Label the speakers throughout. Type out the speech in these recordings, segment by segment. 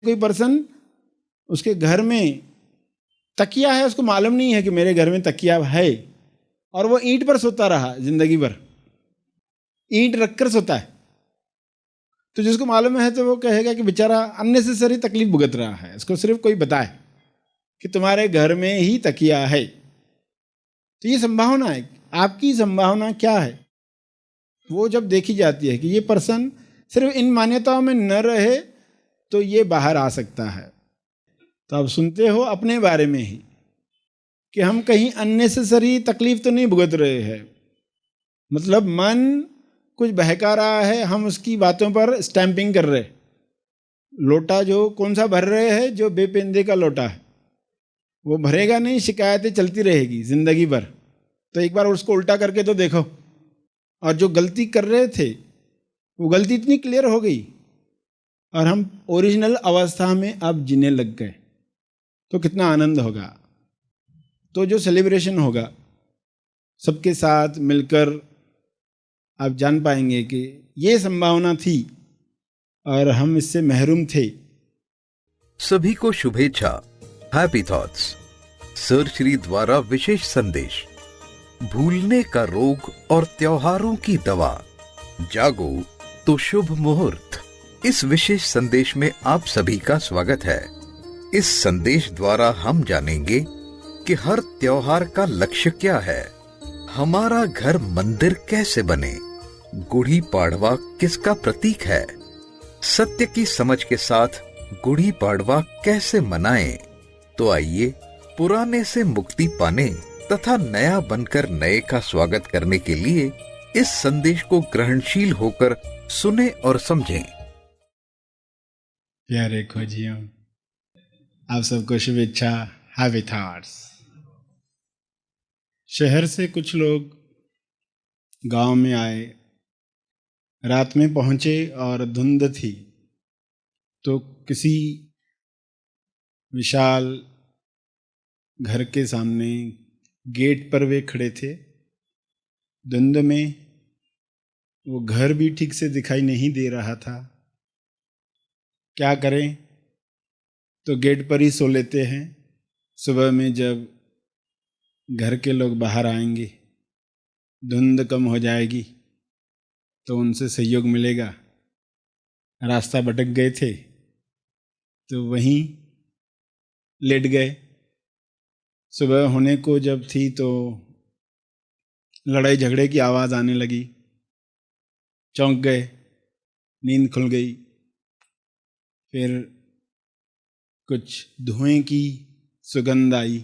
Speaker 1: कोई पर्सन उसके घर में तकिया है, उसको मालूम नहीं है कि मेरे घर में तकिया है, और वो ईंट पर सोता रहा जिंदगी भर, ईंट रखकर सोता है, तो जिसको मालूम है तो वो कहेगा कि बेचारा अननेसेसरी तकलीफ भुगत रहा है, इसको सिर्फ कोई बताए कि तुम्हारे घर में ही तकिया है। तो ये संभावना है, आपकी संभावना क्या है वो जब देखी जाती है कि ये पर्सन सिर्फ इन मान्यताओं में न रहे तो ये बाहर आ सकता है। तो आप सुनते हो अपने बारे में ही कि हम कहीं अननेसेसरी तकलीफ तो नहीं भुगत रहे हैं, मतलब मन कुछ बहका रहा है, हम उसकी बातों पर स्टैंपिंग कर रहे। लोटा जो कौन सा भर रहे हैं, जो बेपेंदे का लोटा है वो भरेगा नहीं, शिकायतें चलती रहेगी जिंदगी भर। तो एक बार उसको उल्टा करके तो देखो, और जो गलती कर रहे थे वो गलती इतनी क्लियर हो गई और हम ओरिजिनल अवस्था में अब जीने लग गए, तो कितना आनंद होगा। तो जो सेलिब्रेशन होगा सबके साथ मिलकर, आप जान पाएंगे कि ये संभावना थी और हम इससे महरूम थे।
Speaker 2: सभी को शुभेच्छा, हैप्पी थॉट्स। सर श्री द्वारा विशेष संदेश, भूलने का रोग और त्योहारों की दवा, जागो तो शुभ मुहूर्त। इस विशेष संदेश में आप सभी का स्वागत है। इस संदेश द्वारा हम जानेंगे कि हर त्योहार का लक्ष्य क्या है, हमारा घर मंदिर कैसे बने, गुड़ी पाड़वा किसका प्रतीक है, सत्य की समझ के साथ गुड़ी पाड़वा कैसे मनाएं। तो आइए पुराने से मुक्ति पाने तथा नया बनकर नए का स्वागत करने के लिए इस संदेश को ग्रहणशील होकर सुने और समझें।
Speaker 1: प्यारे खोजियों, आप सबको शुभेच्छा, हैप्पी थॉट्स। शहर से कुछ लोग गांव में आए, रात में पहुंचे और धुंध थी, तो किसी विशाल घर के सामने गेट पर वे खड़े थे। धुंध में वो घर भी ठीक से दिखाई नहीं दे रहा था। क्या करें, तो गेट पर ही सो लेते हैं। सुबह में जब घर के लोग बाहर आएंगे, धुंध कम हो जाएगी तो उनसे सहयोग मिलेगा। रास्ता भटक गए थे तो वहीं लेट गए। सुबह होने को जब थी तो लड़ाई झगड़े की आवाज़ आने लगी, चौंक गए, नींद खुल गई। फिर कुछ धुएं की सुगंध आई,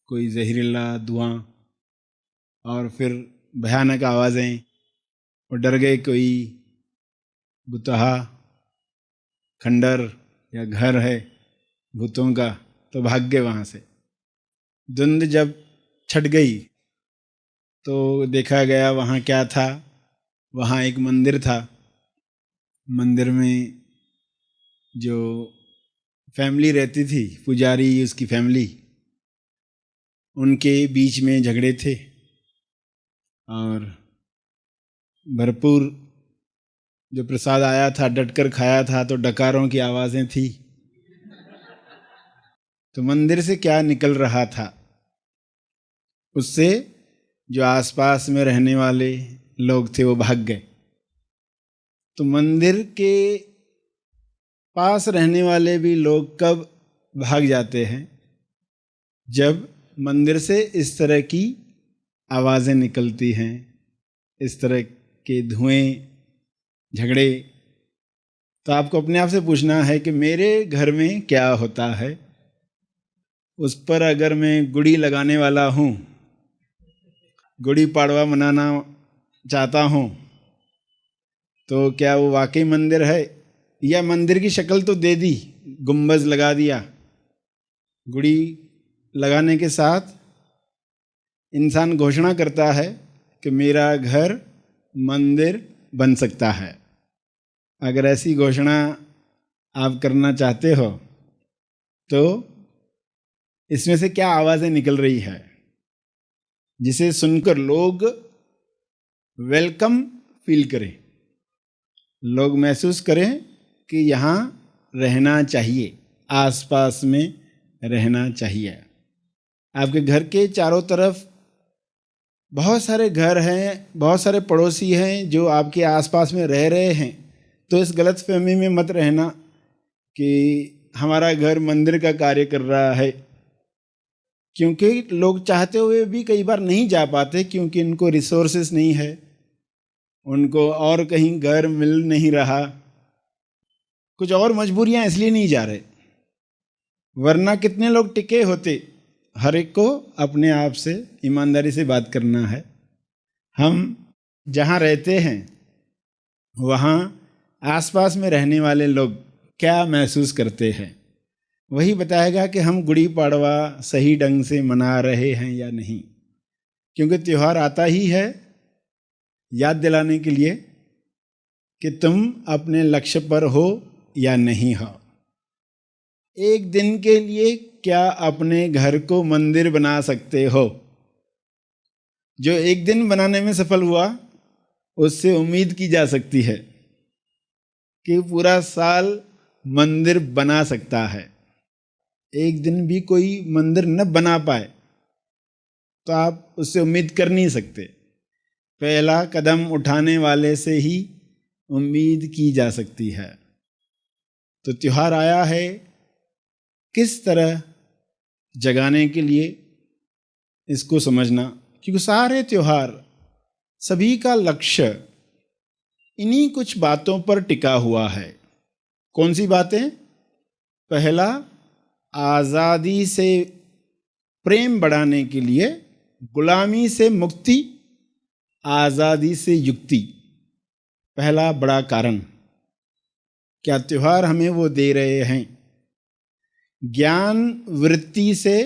Speaker 1: कोई जहरीला धुआं, और फिर भयानक आवाज़ें, और डर गए कोई बुतहा खंडर या घर है भूतों का, तो भाग गए वहाँ से। धुंध जब छट गई तो देखा गया वहाँ क्या था। वहाँ एक मंदिर था। मंदिर में जो फैमिली रहती थी, पुजारी उसकी फैमिली, उनके बीच में झगड़े थे और भरपूर जो प्रसाद आया था डटकर खाया था, तो डकारों की आवाज़ें थी। तो मंदिर से क्या निकल रहा था, उससे जो आसपास में रहने वाले लोग थे वो भाग गए। तो मंदिर के पास रहने वाले भी लोग कब भाग जाते हैं, जब मंदिर से इस तरह की आवाज़ें निकलती हैं, इस तरह के धुएं, झगड़े। तो आपको अपने आप से पूछना है कि मेरे घर में क्या होता है। उस पर अगर मैं गुड़ी लगाने वाला हूँ, गुड़ी पाड़वा मनाना चाहता हूँ, तो क्या वो वाकई मंदिर है, या मंदिर की शक्ल तो दे दी, गुंबज लगा दिया। गुड़ी लगाने के साथ इंसान घोषणा करता है कि मेरा घर मंदिर बन सकता है। अगर ऐसी घोषणा आप करना चाहते हो तो इसमें से क्या आवाज़ें निकल रही है, जिसे सुनकर लोग वेलकम फील करें, लोग महसूस करें कि यहाँ रहना चाहिए, आसपास में रहना चाहिए। आपके घर के चारों तरफ बहुत सारे घर हैं, बहुत सारे पड़ोसी हैं जो आपके आसपास में रह रहे हैं, तो इस गलतफहमी में मत रहना कि हमारा घर मंदिर का कार्य कर रहा है, क्योंकि लोग चाहते हुए भी कई बार नहीं जा पाते क्योंकि इनको रिसोर्सेस नहीं है, उनको और कहीं घर मिल नहीं रहा, कुछ और मजबूरियां इसलिए नहीं जा रहे, वरना कितने लोग टिके होते। हर एक को अपने आप से ईमानदारी से बात करना है। हम जहाँ रहते हैं वहाँ आसपास में रहने वाले लोग क्या महसूस करते हैं, वही बताएगा कि हम गुड़ी पाड़वा सही ढंग से मना रहे हैं या नहीं। क्योंकि त्यौहार आता ही है याद दिलाने के लिए कि तुम अपने लक्ष्य पर हो या नहीं हो। एक दिन के लिए क्या अपने घर को मंदिर बना सकते हो? जो एक दिन बनाने में सफल हुआ उससे उम्मीद की जा सकती है कि पूरा साल मंदिर बना सकता है। एक दिन भी कोई मंदिर न बना पाए तो आप उससे उम्मीद कर नहीं सकते। पहला कदम उठाने वाले से ही उम्मीद की जा सकती है। तो त्योहार आया है किस तरह जगाने के लिए, इसको समझना, क्योंकि सारे त्योहार सभी का लक्ष्य इन्हीं कुछ बातों पर टिका हुआ है। कौन सी बातें? पहला, आज़ादी से प्रेम बढ़ाने के लिए, गुलामी से मुक्ति, आज़ादी से युक्ति। पहला बड़ा कारण क्या त्योहार हमें वो दे रहे हैं। ज्ञान वृत्ति से,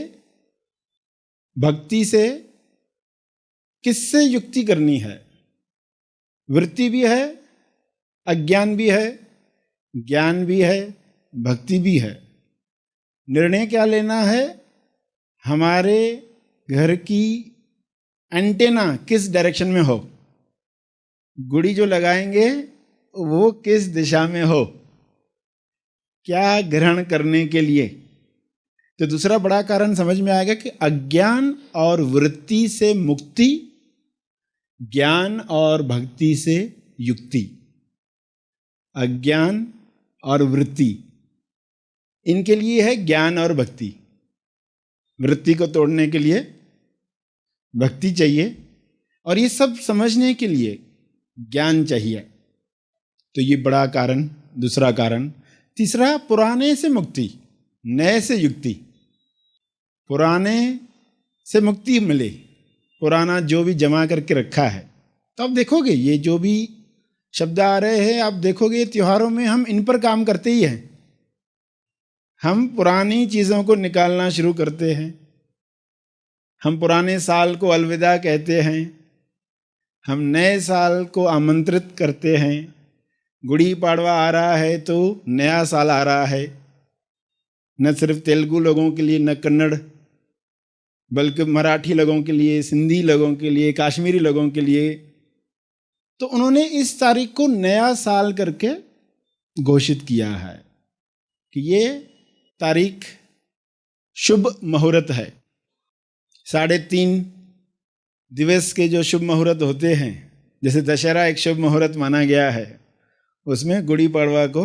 Speaker 1: भक्ति से किससे युक्ति करनी है? वृत्ति भी है, अज्ञान भी है, ज्ञान भी है, भक्ति भी है। निर्णय क्या लेना है? हमारे घर की एंटेना किस डायरेक्शन में हो, गुड़ी जो लगाएंगे वो किस दिशा में हो, क्या ग्रहण करने के लिए। तो दूसरा बड़ा कारण समझ में आएगा कि अज्ञान और वृत्ति से मुक्ति, ज्ञान और भक्ति से युक्ति। अज्ञान और वृत्ति, इनके लिए है ज्ञान और भक्ति। वृत्ति को तोड़ने के लिए भक्ति चाहिए और ये सब समझने के लिए ज्ञान चाहिए। तो ये बड़ा कारण, दूसरा कारण। तीसरा, पुराने से मुक्ति, नए से युक्ति। पुराने से मुक्ति मिले, पुराना जो भी जमा करके रखा है। तो आप देखोगे ये जो भी शब्द आ रहे हैं, आप देखोगे त्योहारों में हम इन पर काम करते ही हैं। हम पुरानी चीज़ों को निकालना शुरू करते हैं, हम पुराने साल को अलविदा कहते हैं, हम नए साल को आमंत्रित करते हैं। गुड़ी पाड़वा आ रहा है तो नया साल आ रहा है, न सिर्फ तेलुगु लोगों के लिए, न कन्नड़, बल्कि मराठी लोगों के लिए, सिंधी लोगों के लिए, कश्मीरी लोगों के लिए। तो उन्होंने इस तारीख को नया साल करके घोषित किया है कि ये तारीख शुभ मुहूर्त है। 3.5 दिवस के जो शुभ मुहूर्त होते हैं, जैसे दशहरा एक शुभ मुहूर्त माना गया है, उसमें गुड़ी पड़वा को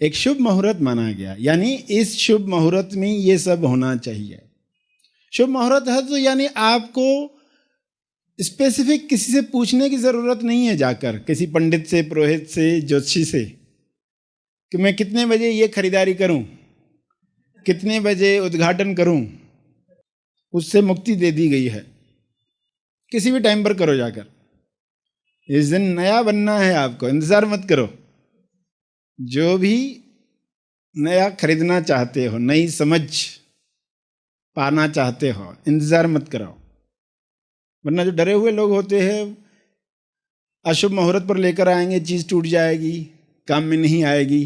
Speaker 1: एक शुभ मुहूर्त माना गया। यानी इस शुभ मुहूर्त में ये सब होना चाहिए। शुभ मुहूर्त है तो यानी आपको स्पेसिफिक किसी से पूछने की ज़रूरत नहीं है, जाकर किसी पंडित से, पुरोहित से, ज्योतिषी से कि मैं कितने बजे ये खरीदारी करूं, कितने बजे उद्घाटन करूं। उससे मुक्ति दे दी गई है। किसी भी टाइम पर करो जाकर। इस दिन नया बनना है आपको, इंतज़ार मत करो। जो भी नया खरीदना चाहते हो, नई समझ पाना चाहते हो, इंतज़ार मत कराओ। वरना जो डरे हुए लोग होते हैं, अशुभ मुहूर्त पर लेकर आएंगे, चीज़ टूट जाएगी, काम में नहीं आएगी,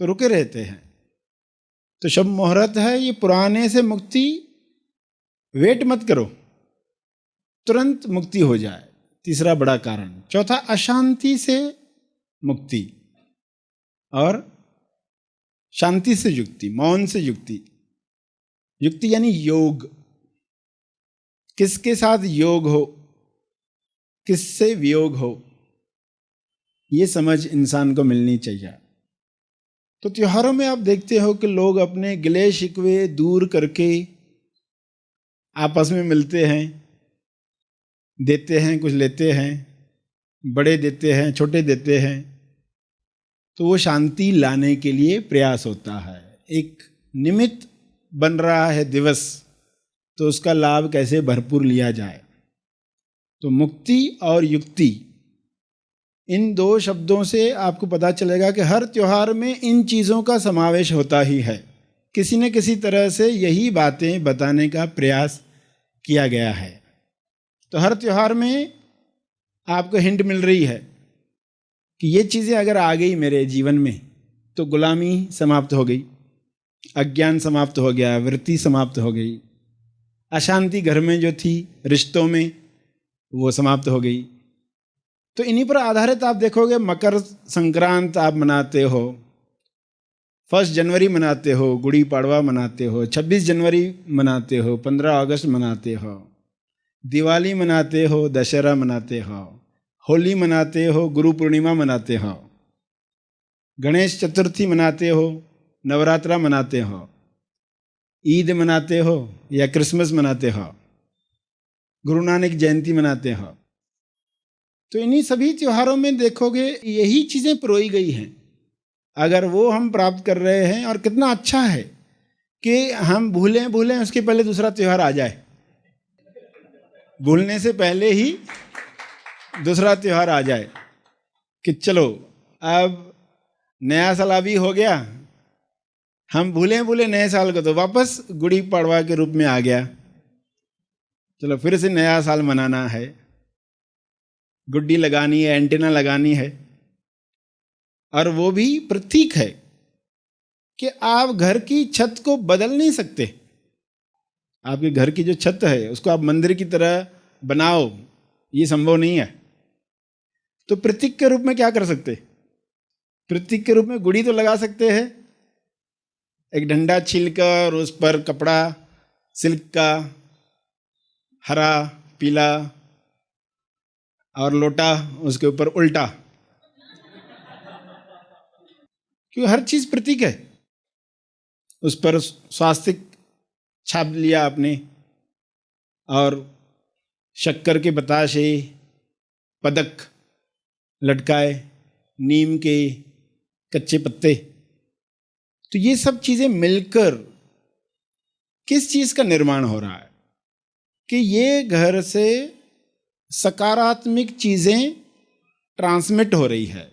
Speaker 1: तो रुके रहते हैं। तो शुभ मुहूर्त है, ये पुराने से मुक्ति, वेट मत करो, तुरंत मुक्ति हो जाए। तीसरा बड़ा कारण। चौथा, अशांति से मुक्ति और शांति से युक्ति, मौन से युक्ति। युक्ति यानी योग। किसके साथ योग हो, किससे वियोग हो, ये समझ इंसान को मिलनी चाहिए। तो त्योहारों में आप देखते हो कि लोग अपने गिले शिकवे दूर करके आपस में मिलते हैं, देते हैं, कुछ लेते हैं, बड़े देते हैं, छोटे देते हैं। तो वो शांति लाने के लिए प्रयास होता है। एक निमित्त बन रहा है दिवस, तो उसका लाभ कैसे भरपूर लिया जाए। तो मुक्ति और युक्ति, इन दो शब्दों से आपको पता चलेगा कि हर त्योहार में इन चीज़ों का समावेश होता ही है। किसी न किसी तरह से यही बातें बताने का प्रयास किया गया है। तो हर त्योहार में आपको हिंट मिल रही है कि ये चीज़ें अगर आ गई मेरे जीवन में तो गुलामी समाप्त हो गई, अज्ञान समाप्त हो गया, वृत्ति समाप्त हो गई, अशांति घर में जो थी रिश्तों में वो समाप्त हो गई। तो इन्हीं पर आधारित आप देखोगे मकर संक्रांत आप मनाते हो, 1 जनवरी मनाते हो, गुड़ी पाड़वा मनाते हो, 26 जनवरी मनाते हो, 15 अगस्त मनाते हो, दिवाली मनाते हो, दशहरा मनाते हो, होली मनाते हो, गुरु पूर्णिमा मनाते हो, गणेश चतुर्थी मनाते हो, नवरात्रा मनाते हो, ईद मनाते हो या क्रिसमस मनाते हो, गुरु नानक जयंती मनाते हो। तो इन्हीं सभी त्योहारों में देखोगे यही चीज़ें पिरोई गई हैं। अगर वो हम प्राप्त कर रहे हैं, और कितना अच्छा है कि हम भूलें उसके पहले दूसरा त्यौहार आ जाए, भूलने से पहले ही दूसरा त्यौहार आ जाए कि चलो अब नया साल अभी हो गया, हम भूले नए साल को, तो वापस गुड़ी पड़वा के रूप में आ गया, चलो फिर से नया साल मनाना है, गुड्डी लगानी है, एंटीना लगानी है। और वो भी प्रतीक है कि आप घर की छत को बदल नहीं सकते। आपके घर की जो छत है उसको आप मंदिर की तरह बनाओ, ये संभव नहीं है। तो प्रतीक के रूप में क्या कर सकते? प्रतीक के रूप में गुड़ी तो लगा सकते हैं, एक डंडा छीलकर उस पर कपड़ा सिल्क का हरा पीला और लोटा उसके ऊपर उल्टा, क्योंकि हर चीज प्रतीक है। उस पर स्वास्तिक छाप लिया आपने, और शक्कर के बताशे, पदक लटकाए, नीम के कच्चे पत्ते। तो ये सब चीजें मिलकर किस चीज का निर्माण हो रहा है कि ये घर से सकारात्मक चीजें ट्रांसमिट हो रही है,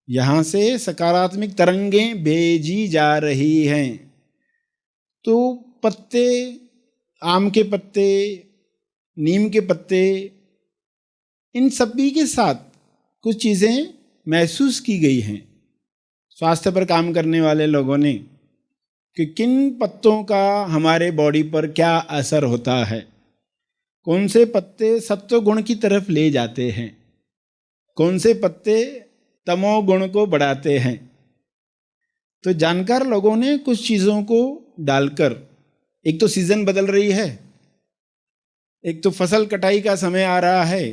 Speaker 1: यहां से सकारात्मक तरंगें भेजी जा रही हैं। तो पत्ते, आम के पत्ते, नीम के पत्ते, इन सभी के साथ कुछ चीजें महसूस की गई हैं स्वास्थ्य पर काम करने वाले लोगों ने, कि किन पत्तों का हमारे बॉडी पर क्या असर होता है, कौन से पत्ते सत्व गुण की तरफ ले जाते हैं, कौन से पत्ते तमो गुण को बढ़ाते हैं। तो जानकार लोगों ने कुछ चीज़ों को डालकर, एक तो सीजन बदल रही है, एक तो फसल कटाई का समय आ रहा है,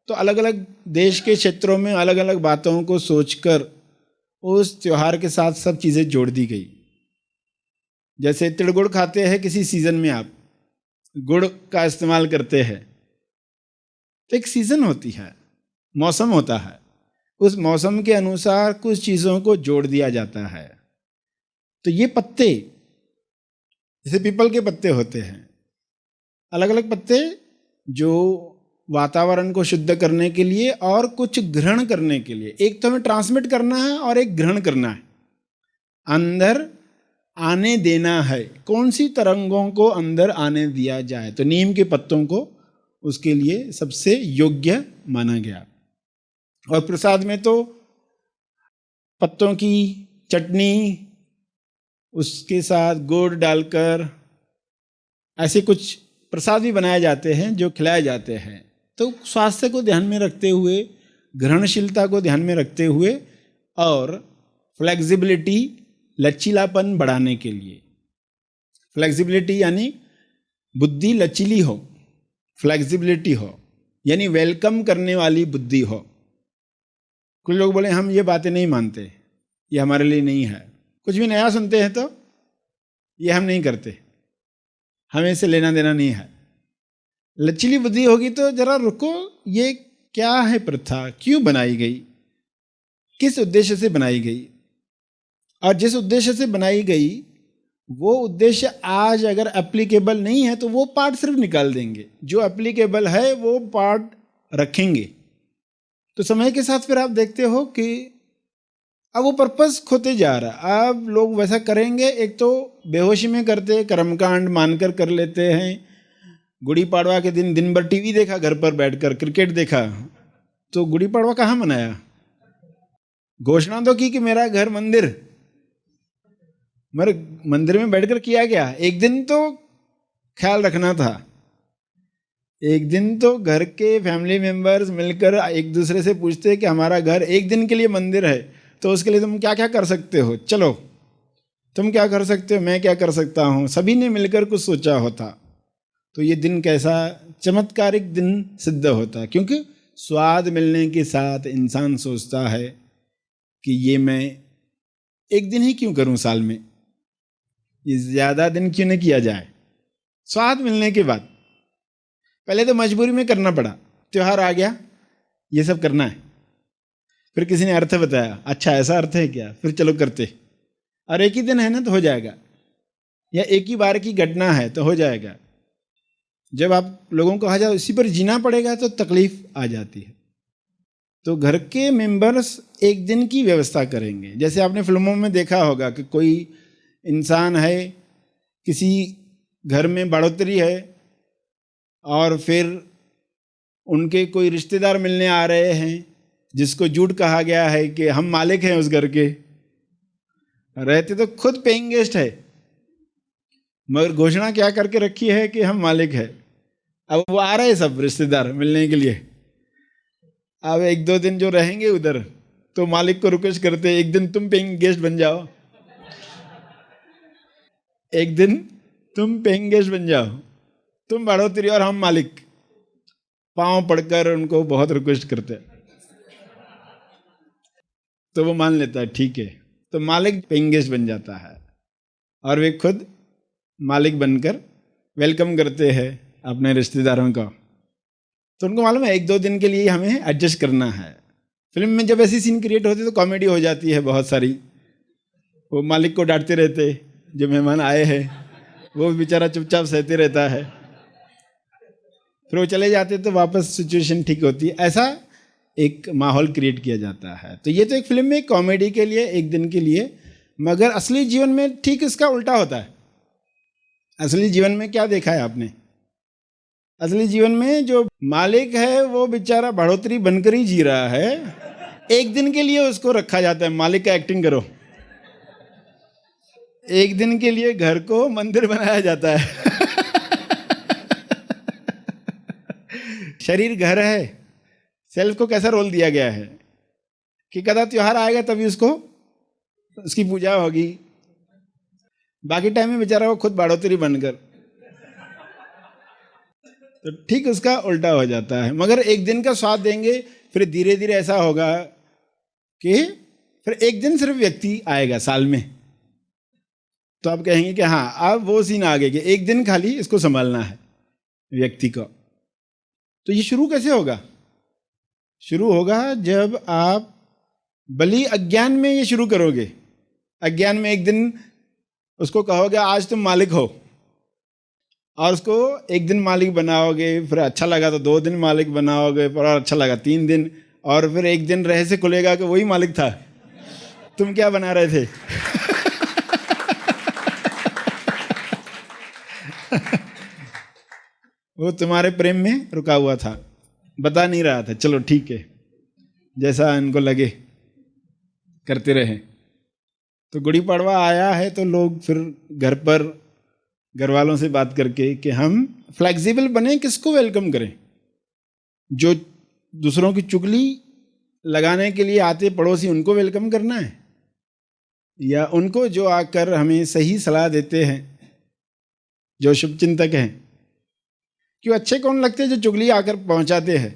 Speaker 1: तो अलग अलग देश के क्षेत्रों में अलग अलग बातों को सोचकर उस त्योहार के साथ सब चीज़ें जोड़ दी गई। जैसे तिल गुड़ खाते हैं किसी सीजन में, आप गुड़ का इस्तेमाल करते हैं, तो एक सीजन होती है, मौसम होता है, उस मौसम के अनुसार कुछ चीज़ों को जोड़ दिया जाता है। तो ये पत्ते, जैसे पीपल के पत्ते होते हैं, अलग अलग पत्ते जो वातावरण को शुद्ध करने के लिए और कुछ ग्रहण करने के लिए, एक तो हमें ट्रांसमिट करना है और एक ग्रहण करना है, अंदर आने देना है। कौन सी तरंगों को अंदर आने दिया जाए, तो नीम के पत्तों को उसके लिए सबसे योग्य माना गया। और प्रसाद में तो पत्तों की चटनी, उसके साथ गुड़ डालकर ऐसे कुछ प्रसाद भी बनाए जाते हैं जो खिलाए जाते हैं। तो स्वास्थ्य को ध्यान में रखते हुए, ग्रहणशीलता को ध्यान में रखते हुए और फ्लेक्सिबिलिटी लचीलापन बढ़ाने के लिए। फ्लेक्सिबिलिटी यानी बुद्धि लचीली हो, फ्लेक्सिबिलिटी हो यानी वेलकम करने वाली बुद्धि हो। कुछ लोग बोले हम ये बातें नहीं मानते, ये हमारे लिए नहीं है। कुछ भी नया सुनते हैं तो ये हम नहीं करते, हमें इससे लेना देना नहीं है। लचीली बुद्धि होगी तो जरा रुको, ये क्या है प्रथा, क्यों बनाई गई, किस उद्देश्य से बनाई गई, और जिस उद्देश्य से बनाई गई वो उद्देश्य आज अगर एप्लीकेबल नहीं है तो वो पार्ट सिर्फ निकाल देंगे, जो एप्लीकेबल है वो पार्ट रखेंगे। तो समय के साथ फिर आप देखते हो कि अब वो पर्पस खोते जा रहा। अब लोग वैसा करेंगे, एक तो बेहोशी में करते, कर्मकांड मानकर कर लेते हैं। गुड़ी पाड़वा के दिन दिन भर टीवी देखा, घर पर बैठकर क्रिकेट देखा, तो गुड़ी पाड़वा कहाँ मनाया? घोषणा तो की कि मेरा घर मंदिर, मगर मंदिर में बैठकर किया क्या? एक दिन तो ख्याल रखना था, एक दिन तो घर के फैमिली मेंबर्स मिलकर एक दूसरे से पूछते कि हमारा घर एक दिन के लिए मंदिर है, तो उसके लिए तुम क्या क्या कर सकते हो, चलो तुम क्या कर सकते हो, मैं क्या कर सकता हूँ, सभी ने मिलकर कुछ सोचा होता तो ये दिन कैसा चमत्कारिक दिन सिद्ध होता। क्योंकि स्वाद मिलने के साथ इंसान सोचता है कि ये मैं एक दिन ही क्यों करूं साल में, ये ज़्यादा दिन क्यों न किया जाए। स्वाद मिलने के बाद पहले तो मजबूरी में करना पड़ा, त्योहार आ गया ये सब करना है, फिर किसी ने अर्थ बताया, अच्छा ऐसा अर्थ है क्या, फिर चलो करते, और एक ही दिन है ना तो हो जाएगा, या एक ही बार की घटना है तो हो जाएगा। जब आप लोगों को कहा जाए इसी पर जीना पड़ेगा तो तकलीफ आ जाती है। तो घर के मेंबर्स एक दिन की व्यवस्था करेंगे। जैसे आपने फिल्मों में देखा होगा कि कोई इंसान है, किसी घर में बढ़ोतरी है और फिर उनके कोई रिश्तेदार मिलने आ रहे हैं जिसको झूठ कहा गया है कि हम मालिक हैं उस घर के, रहते तो खुद पेइंग गेस्ट है मगर घोषणा क्या करके रखी है कि हम मालिक है। अब वो आ रहे हैं सब रिश्तेदार मिलने के लिए, अब एक दो दिन जो रहेंगे उधर तो मालिक को रिक्वेस्ट करते हैं एक दिन तुम पेइंग गेस्ट बन जाओ, एक दिन तुम पेइंग गेस्ट बन जाओ, तुम बढ़ोतरी और हम मालिक। पांव पड़कर उनको बहुत रिक्वेस्ट करते हैं तो वो मान लेता है ठीक है, तो मालिक पेइंग गेस्ट बन जाता है और वे खुद मालिक बनकर वेलकम करते हैं अपने रिश्तेदारों को। तो उनको मालूम है एक दो दिन के लिए हमें एडजस्ट करना है। फिल्म में जब ऐसी सीन क्रिएट होती है तो कॉमेडी हो जाती है बहुत सारी, वो मालिक को डांटते रहते, जो मेहमान आए हैं वो बेचारा चुपचाप सहते रहता है, फिर वो चले जाते तो वापस सिचुएशन ठीक होती है। ऐसा एक माहौल क्रिएट किया जाता है। तो ये तो एक फिल्म में कॉमेडी के लिए एक दिन के लिए, मगर असली जीवन में ठीक इसका उल्टा होता है। असली जीवन में क्या देखा है आपने? असली जीवन में जो मालिक है वो बेचारा बढ़ोतरी बनकर ही जी रहा है, एक दिन के लिए उसको रखा जाता है मालिक का एक्टिंग करो, एक दिन के लिए घर को मंदिर बनाया जाता है। शरीर घर है, सेल्फ को कैसा रोल दिया गया है कि कदा त्योहार आएगा तभी उसकी पूजा होगी, बाकी टाइम में बेचारा वो खुद बढ़ोतरी बनकर, तो ठीक उसका उल्टा हो जाता है। मगर एक दिन का स्वाद देंगे, फिर धीरे धीरे ऐसा होगा कि फिर एक दिन सिर्फ व्यक्ति आएगा साल में, तो आप कहेंगे कि हाँ अब वो सीन आ गया कि एक दिन खाली इसको संभालना है व्यक्ति को। तो ये शुरू कैसे होगा? शुरू होगा जब आप भली अज्ञान में ये शुरू करोगे। अज्ञान में एक दिन उसको कहोगे आज तुम मालिक हो, और उसको एक दिन मालिक बनाओगे, फिर अच्छा लगा तो 2 दिन मालिक बनाओगे, फिर और अच्छा लगा 3 दिन, और फिर एक दिन रहे से खुलेगा कि वही मालिक था, तुम क्या बना रहे थे। वो तुम्हारे प्रेम में रुका हुआ था, बता नहीं रहा था, चलो ठीक है जैसा इनको लगे करते रहे। तो गुड़ी पड़वा आया है तो लोग फिर घर पर घर वालों से बात करके कि हम फ्लेक्सिबल बने, किसको वेलकम करें? जो दूसरों की चुगली लगाने के लिए आते पड़ोसी उनको वेलकम करना है, या उनको जो आकर हमें सही सलाह देते हैं, जो शुभचिंतक हैं, क्यों अच्छे कौन लगते हैं जो चुगली आकर पहुंचाते हैं।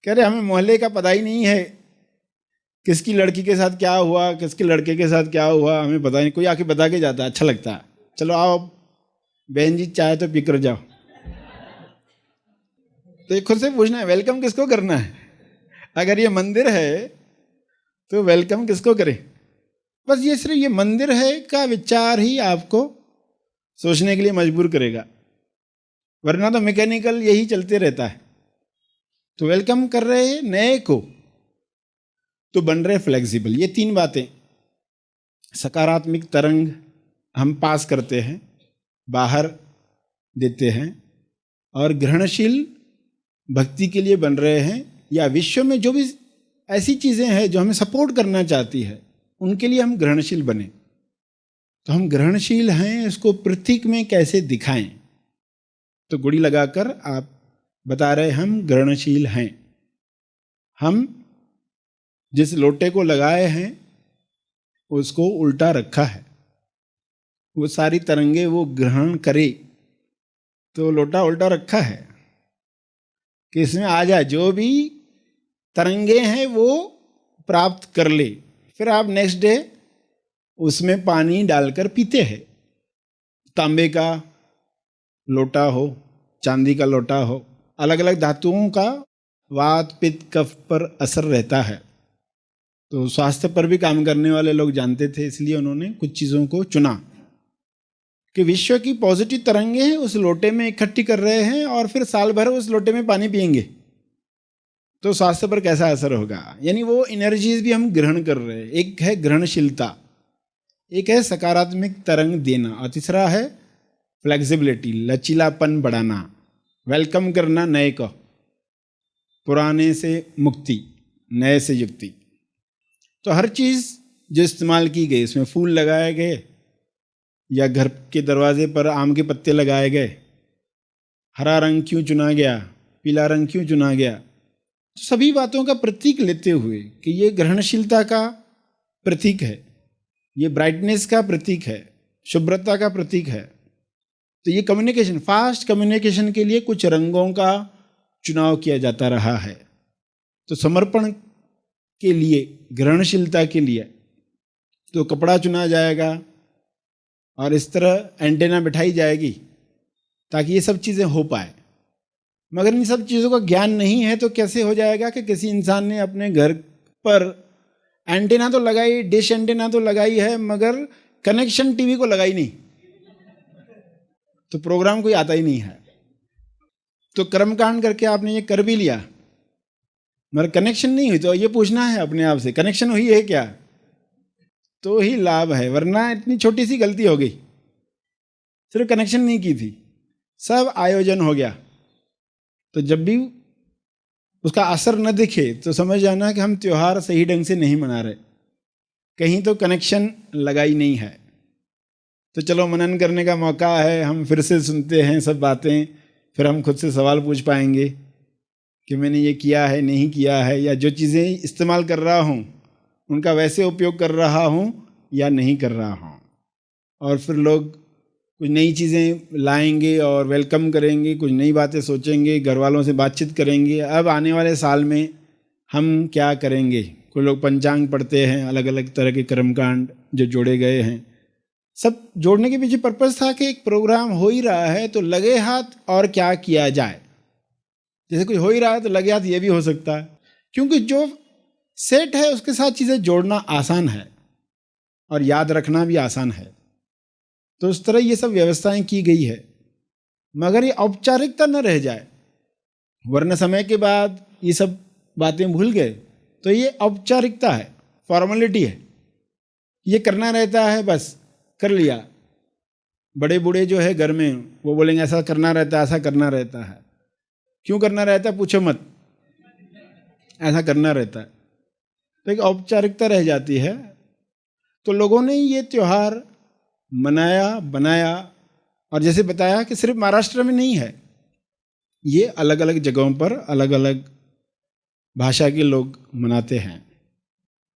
Speaker 1: कह रहे हमें मोहल्ले का पता ही नहीं है, किसकी लड़की के साथ क्या हुआ, किसके लड़के के साथ क्या हुआ, हमें पता नहीं। कोई आके बता के जाता है, अच्छा लगता है, चलो आओ बहन जी चाय तो पी कर जाओ। तो ये खुद से पूछना है वेलकम किसको करना है। अगर ये मंदिर है तो वेलकम किसको करें। बस ये सिर्फ ये मंदिर है का विचार ही आपको सोचने के लिए मजबूर करेगा, वरना तो मैकेनिकल यही चलते रहता है। तो वेलकम कर रहे हैं नए को तो बन रहे फ्लेक्सिबल। ये तीन बातें, सकारात्मक तरंग हम पास करते हैं, बाहर देते हैं, और ग्रहणशील भक्ति के लिए बन रहे हैं, या विश्व में जो भी ऐसी चीज़ें हैं जो हमें सपोर्ट करना चाहती है उनके लिए हम ग्रहणशील बने। तो हम ग्रहणशील हैं, इसको प्रतीक में कैसे दिखाएं। तो गुड़ी लगाकर आप बता रहे हम ग्रहणशील हैं। हम जिस लोटे को लगाए हैं उसको उल्टा रखा है, वो सारी तरंगे वो ग्रहण करे, तो लोटा उल्टा रखा है कि इसमें आ जाए, जो भी तरंगे हैं वो प्राप्त कर ले। फिर आप नेक्स्ट डे उसमें पानी डालकर पीते हैं। तांबे का लोटा हो, चांदी का लोटा हो, अलग अलग धातुओं का वात पित्त कफ पर असर रहता है, तो स्वास्थ्य पर भी काम करने वाले लोग जानते थे, इसलिए उन्होंने कुछ चीज़ों को चुना कि विश्व की पॉजिटिव तरंगे हैं उस लोटे में इकट्ठी कर रहे हैं और फिर साल भर उस लोटे में पानी पिएंगे तो स्वास्थ्य पर कैसा असर होगा। यानी वो एनर्जीज भी हम ग्रहण कर रहे हैं। एक है ग्रहणशीलता, एक है सकारात्मक तरंग देना, और तीसरा है फ्लेक्सिबिलिटी, लचीलापन बढ़ाना, वेलकम करना नए को, पुराने से मुक्ति, नए से युक्ति। तो हर चीज़ जो इस्तेमाल की गई, इसमें फूल लगाए गए या घर के दरवाजे पर आम के पत्ते लगाए गए, हरा रंग क्यों चुना गया, पीला रंग क्यों चुना गया, तो सभी बातों का प्रतीक लेते हुए कि ये ग्रहणशीलता का प्रतीक है, ये ब्राइटनेस का प्रतीक है, शुभ्रता का प्रतीक है। तो ये कम्युनिकेशन, फास्ट कम्युनिकेशन के लिए कुछ रंगों का चुनाव किया जाता रहा है। तो समर्पण के लिए, ग्रहणशीलता के लिए तो कपड़ा चुना जाएगा और इस तरह एंटेना बिठाई जाएगी ताकि ये सब चीज़ें हो पाए। मगर इन सब चीज़ों का ज्ञान नहीं है तो कैसे हो जाएगा कि किसी इंसान ने अपने घर पर एंटेना तो लगाई, डिश एंटेना तो लगाई है, मगर कनेक्शन टीवी को लगाई नहीं, तो प्रोग्राम कोई आता ही नहीं है। तो कर्मकांड करके आपने ये कर भी लिया मगर कनेक्शन नहीं हुई, तो ये पूछना है अपने आप से कनेक्शन हुई है क्या, तो ही लाभ है, वरना इतनी छोटी सी गलती हो गई, सिर्फ कनेक्शन नहीं की थी, सब आयोजन हो गया। तो जब भी उसका असर न दिखे तो समझ जाना कि हम त्योहार सही ढंग से नहीं मना रहे, कहीं तो कनेक्शन लगाई नहीं है। तो चलो मनन करने का मौका है, हम फिर से सुनते हैं सब बातें, फिर हम खुद से सवाल पूछ पाएंगे कि मैंने ये किया है नहीं किया है, या जो चीज़ें इस्तेमाल कर रहा हूँ उनका वैसे उपयोग कर रहा हूँ या नहीं कर रहा हूँ। और फिर लोग कुछ नई चीज़ें लाएंगे और वेलकम करेंगे, कुछ नई बातें सोचेंगे, घर वालों से बातचीत करेंगे, अब आने वाले साल में हम क्या करेंगे। कोई लोग पंचांग पढ़ते हैं, अलग अलग तरह के कर्मकांड जो जोड़े गए हैं। सब जोड़ने के पीछे पर्पस था कि एक प्रोग्राम हो ही रहा है तो लगे हाथ और क्या किया जाए। जैसे कोई हो ही रहा है तो लगे हाथ ये भी हो सकता है, क्योंकि जो सेट है उसके साथ चीज़ें जोड़ना आसान है और याद रखना भी आसान है। तो उस तरह ये सब व्यवस्थाएं की गई है, मगर ये औपचारिकता न रह जाए, वरना समय के बाद ये सब बातें भूल गए तो ये औपचारिकता है, फॉर्मेलिटी है, ये करना रहता है, बस कर लिया। बड़े बूढ़े जो है घर में वो बोलेंगे ऐसा करना रहता है, ऐसा करना रहता है। क्यों करना रहता है पूछो मत, ऐसा करना रहता है, तो एक औपचारिकता रह जाती है। तो लोगों ने ये त्यौहार मनाया, बनाया, और जैसे बताया कि सिर्फ महाराष्ट्र में नहीं है, ये अलग अलग जगहों पर अलग अलग भाषा के लोग मनाते हैं।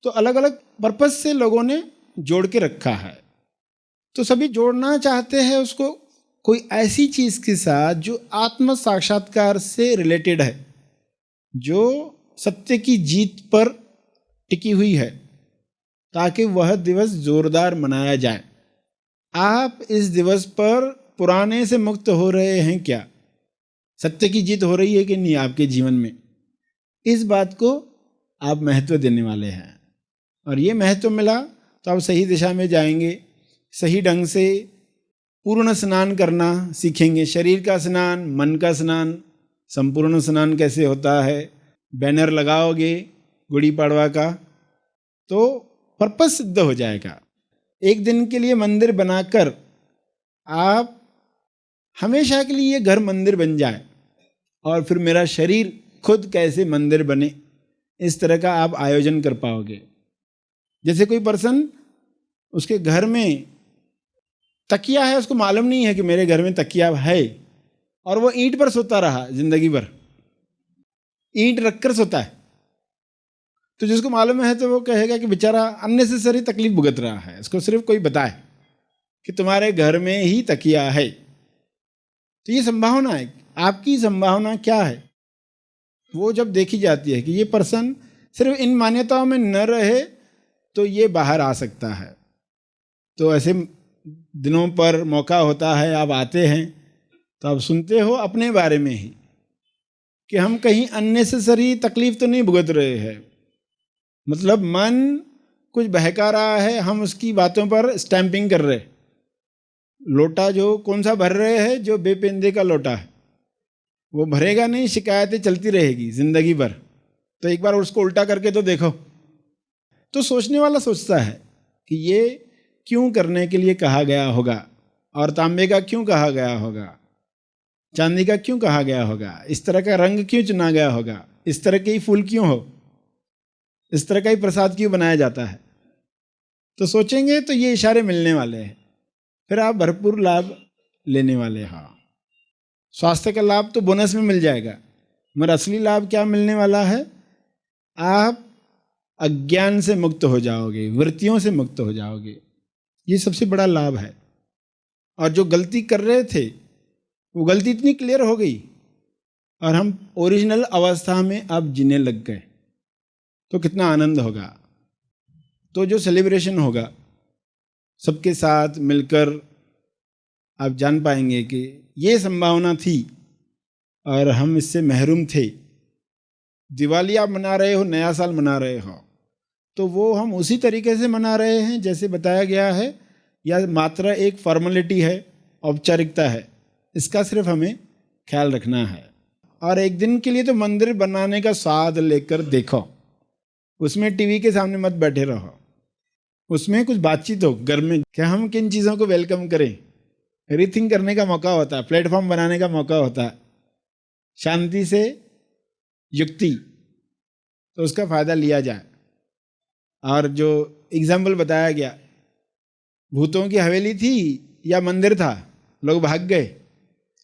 Speaker 1: तो अलग अलग पर्पस से लोगों ने जोड़ के रखा है। तो सभी जोड़ना चाहते हैं उसको कोई ऐसी चीज के साथ जो आत्म साक्षात्कार से रिलेटेड है, जो सत्य की जीत पर टिकी हुई है, ताकि वह दिवस जोरदार मनाया जाए। आप इस दिवस पर पुराने से मुक्त हो रहे हैं क्या? सत्य की जीत हो रही है कि नहीं आपके जीवन में? इस बात को आप महत्व देने वाले हैं, और ये महत्व मिला तो आप सही दिशा में जाएंगे। सही ढंग से पूर्ण स्नान करना सीखेंगे। शरीर का स्नान, मन का स्नान, संपूर्ण स्नान कैसे होता है, बैनर लगाओगे गुड़ी पड़वा का तो पर्पस सिद्ध हो जाएगा। एक दिन के लिए मंदिर बनाकर आप हमेशा के लिए ये घर मंदिर बन जाए, और फिर मेरा शरीर खुद कैसे मंदिर बने, इस तरह का आप आयोजन कर पाओगे। जैसे कोई पर्सन, उसके घर में तकिया है, उसको मालूम नहीं है कि मेरे घर में तकिया है, और वो ईंट पर सोता रहा जिंदगी भर, ईंट रखकर सोता है, तो जिसको मालूम है तो वो कहेगा कि बेचारा अननेसेसरी तकलीफ भुगत रहा है। इसको सिर्फ कोई बताए कि तुम्हारे घर में ही तकिया है। तो ये संभावना है, आपकी संभावना क्या है वो जब देखी जाती है कि ये पर्सन सिर्फ इन मान्यताओं में न रहे तो ये बाहर आ सकता है। तो ऐसे दिनों पर मौका होता है, आप आते हैं तो आप सुनते हो अपने बारे में ही कि हम कहीं अननेसेसरी तकलीफ तो नहीं भुगत रहे हैं। मतलब मन कुछ बहका रहा है, हम उसकी बातों पर स्टैंपिंग कर रहे। लोटा जो कौन सा भर रहे हैं, जो बेपेंदे का लोटा है वो भरेगा नहीं, शिकायतें चलती रहेगी जिंदगी भर। तो एक बार उसको उल्टा करके तो देखो। तो सोचने वाला सोचता है कि ये क्यों करने के लिए कहा गया होगा, और तांबे का क्यों कहा गया होगा, चांदी का क्यों कहा गया होगा, इस तरह का रंग क्यों चुना गया होगा, इस तरह के ही फूल क्यों हो, इस तरह का ही प्रसाद क्यों बनाया जाता है। तो सोचेंगे तो ये इशारे मिलने वाले हैं, फिर आप भरपूर लाभ लेने वाले हो। स्वास्थ्य का लाभ तो बोनस में मिल जाएगा, मगर असली लाभ क्या मिलने वाला है? आप अज्ञान से मुक्त हो जाओगे, वृत्तियों से मुक्त हो जाओगे। ये सबसे बड़ा लाभ है। और जो गलती कर रहे थे वो गलती इतनी क्लियर हो गई, और हम ओरिजिनल अवस्था में अब जीने लग गए, तो कितना आनंद होगा। तो जो सेलिब्रेशन होगा सबके साथ मिलकर, आप जान पाएंगे कि ये संभावना थी और हम इससे महरूम थे। दिवाली आप मना रहे हो, नया साल मना रहे हो, तो वो हम उसी तरीके से मना रहे हैं जैसे बताया गया है, या मात्र एक फॉर्मेलिटी है, औपचारिकता है। इसका सिर्फ हमें ख्याल रखना है। और एक दिन के लिए तो मंदिर बनाने का स्वाद लेकर देखो, उसमें टीवी के सामने मत बैठे रहो, उसमें कुछ बातचीत हो घर में, क्या हम किन चीज़ों को वेलकम करें। रीथिंक करने का मौका होता है, प्लेटफॉर्म बनाने का मौका होता है, शांति से युक्ति, तो उसका फायदा लिया जाए। और जो एग्जाम्पल बताया गया, भूतों की हवेली थी या मंदिर था, लोग भाग गए,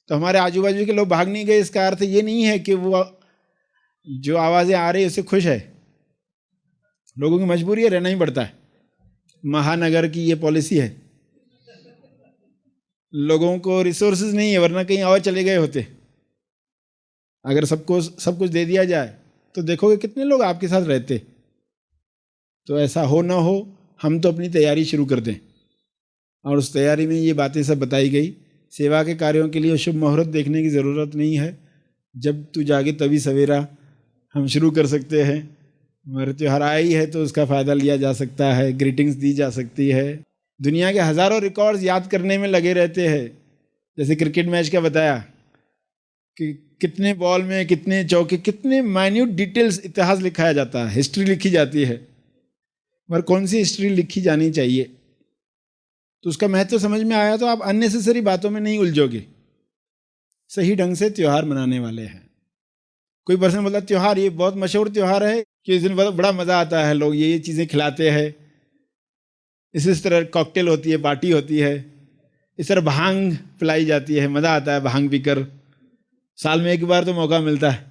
Speaker 1: तो हमारे आजू बाजू के लोग भाग नहीं गए, इसका अर्थ ये नहीं है कि वो जो आवाज़ें आ रही है उससे खुश है। लोगों की मजबूरी है, रहना ही पड़ता है। महानगर की ये पॉलिसी है, लोगों को रिसोर्सेज नहीं है, वरना कहीं और चले गए होते। अगर सबको सब कुछ दे दिया जाए तो देखोगे कितने लोग आपके साथ रहते। तो ऐसा हो ना हो, हम तो अपनी तैयारी शुरू कर दें, और उस तैयारी में ये बातें सब बताई गई। सेवा के कार्यों के लिए शुभ मुहूर्त देखने की ज़रूरत नहीं है, जब तू जागे तभी सवेरा हम शुरू कर सकते हैं। मगर त्यौहार आई है तो उसका फ़ायदा लिया जा सकता है, ग्रीटिंग्स दी जा सकती है। दुनिया के हज़ारों रिकॉर्ड्स याद करने में लगे रहते हैं। जैसे क्रिकेट मैच का बताया कि कितने बॉल में कितने चौके, कितने माइन्यूट डिटेल्स, इतिहास लिखाया जाता है, हिस्ट्री लिखी जाती है। मगर कौन सी हिस्ट्री लिखी जानी चाहिए, तो उसका महत्व समझ में आया तो आप अननेसेसरी बातों में नहीं उलझोगे, सही ढंग से त्यौहार मनाने वाले हैं। कोई पर्सन बोलता त्यौहार, ये बहुत मशहूर त्यौहार है कि इस दिन बड़ा मज़ा आता है, लोग ये चीज़ें खिलाते हैं, इस तरह कॉकटेल होती है, पार्टी होती है, इस तरह भांग पिलाई जाती है, मज़ा आता है भांग पीकर। साल में एक बार तो मौका मिलता है,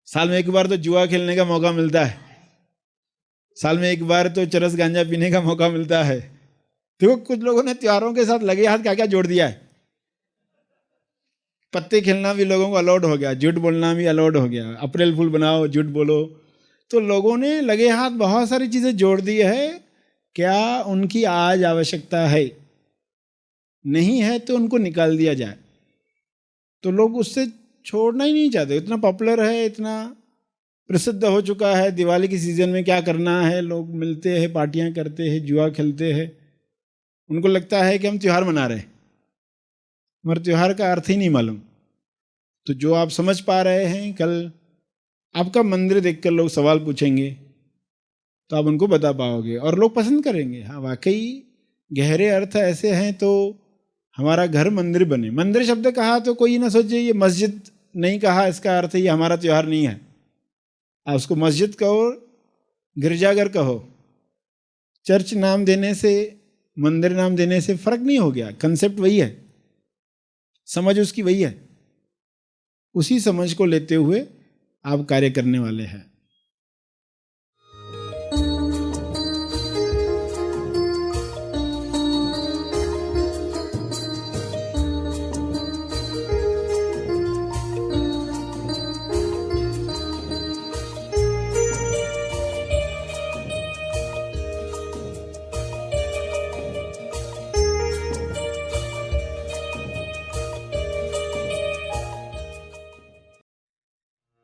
Speaker 1: साल में एक बार तो जुआ खेलने का मौका मिलता है। साल में एक बार तो चरस गांजा पीने का मौका मिलता है। देखो कुछ लोगों ने त्योहारों के साथ लगे हाथ क्या क्या जोड़ दिया है। पत्ते खेलना भी लोगों को अलाउड हो गया, झूठ बोलना भी अलाउड हो गया, अप्रैल फूल बनाओ झूठ बोलो। तो लोगों ने लगे हाथ बहुत सारी चीजें जोड़ दी है। क्या उनकी आज आवश्यकता है? नहीं है तो उनको निकाल दिया जाए। तो लोग उससे छोड़ना ही नहीं चाहते। इतना पॉपुलर है, इतना प्रसिद्ध हो चुका है। दिवाली की सीजन में क्या करना है, लोग मिलते हैं, पार्टियां करते हैं, जुआ खेलते हैं। उनको लगता है कि हम त्योहार मना रहे हैं, मगर त्योहार का अर्थ ही नहीं मालूम। तो जो आप समझ पा रहे हैं, कल आपका मंदिर देखकर लोग सवाल पूछेंगे तो आप उनको बता पाओगे और लोग पसंद करेंगे। हाँ वाकई गहरे अर्थ ऐसे हैं। तो हमारा घर मंदिर बने। मंदिर शब्द कहा तो कोई ना सोचे ये मस्जिद नहीं कहा, इसका अर्थ ये हमारा त्योहार नहीं है। आप उसको मस्जिद कहो, गिरजाघर कहो, चर्च नाम देने से, मंदिर नाम देने से फर्क नहीं हो गया। कंसेप्ट वही है, समझ उसकी वही है। उसी समझ को लेते हुए आप कार्य करने वाले हैं।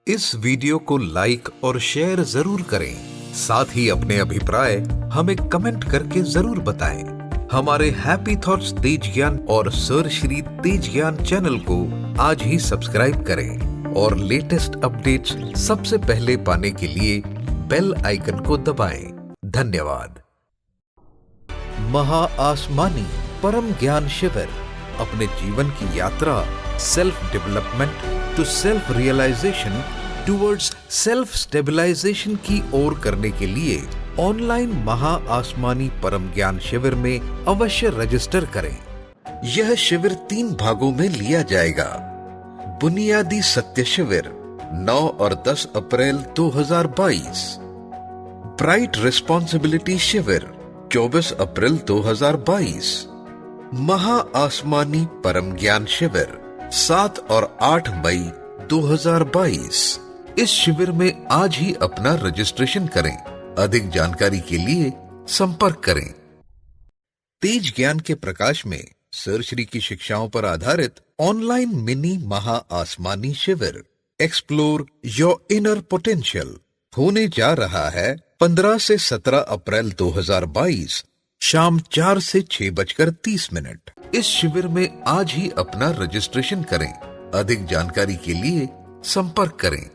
Speaker 2: इस वीडियो को लाइक और शेयर जरूर करें। साथ ही अपने अभिप्राय हमें कमेंट करके जरूर बताएं। हमारे हैप्पी थॉट्स तेज ज्ञान और सर श्री तेज ज्ञान चैनल को आज ही सब्सक्राइब करें और लेटेस्ट अपडेट्स सबसे पहले पाने के लिए बेल आइकन को दबाएं। धन्यवाद। महा आसमानी परम ज्ञान शिविर अपने जीवन की यात्रा self development to self realisation towards self stabilisation की ओर करने के लिए ऑनलाइन महा आसमानी परम ज्ञान शिविर में अवश्य रजिस्टर करें। यह शिविर 3 भागों में लिया जाएगा। बुनियादी सत्य शिविर 9 और 10 अप्रैल 2022, ब्राइट रिस्पॉन्सिबिलिटी शिविर 24 अप्रैल 2022, महा आसमानी परम ज्ञान शिविर 7 और 8 मई 2022। इस शिविर में आज ही अपना रजिस्ट्रेशन करें। अधिक जानकारी के लिए संपर्क करें। तेज ज्ञान के प्रकाश में सर श्री की शिक्षाओं पर आधारित ऑनलाइन मिनी महा आसमानी शिविर एक्सप्लोर योर इनर पोटेंशियल होने जा रहा है 15 से 17 अप्रैल 2022 शाम 4 से 6:30। इस शिविर में आज ही अपना रजिस्ट्रेशन करें। अधिक जानकारी के लिए संपर्क करें।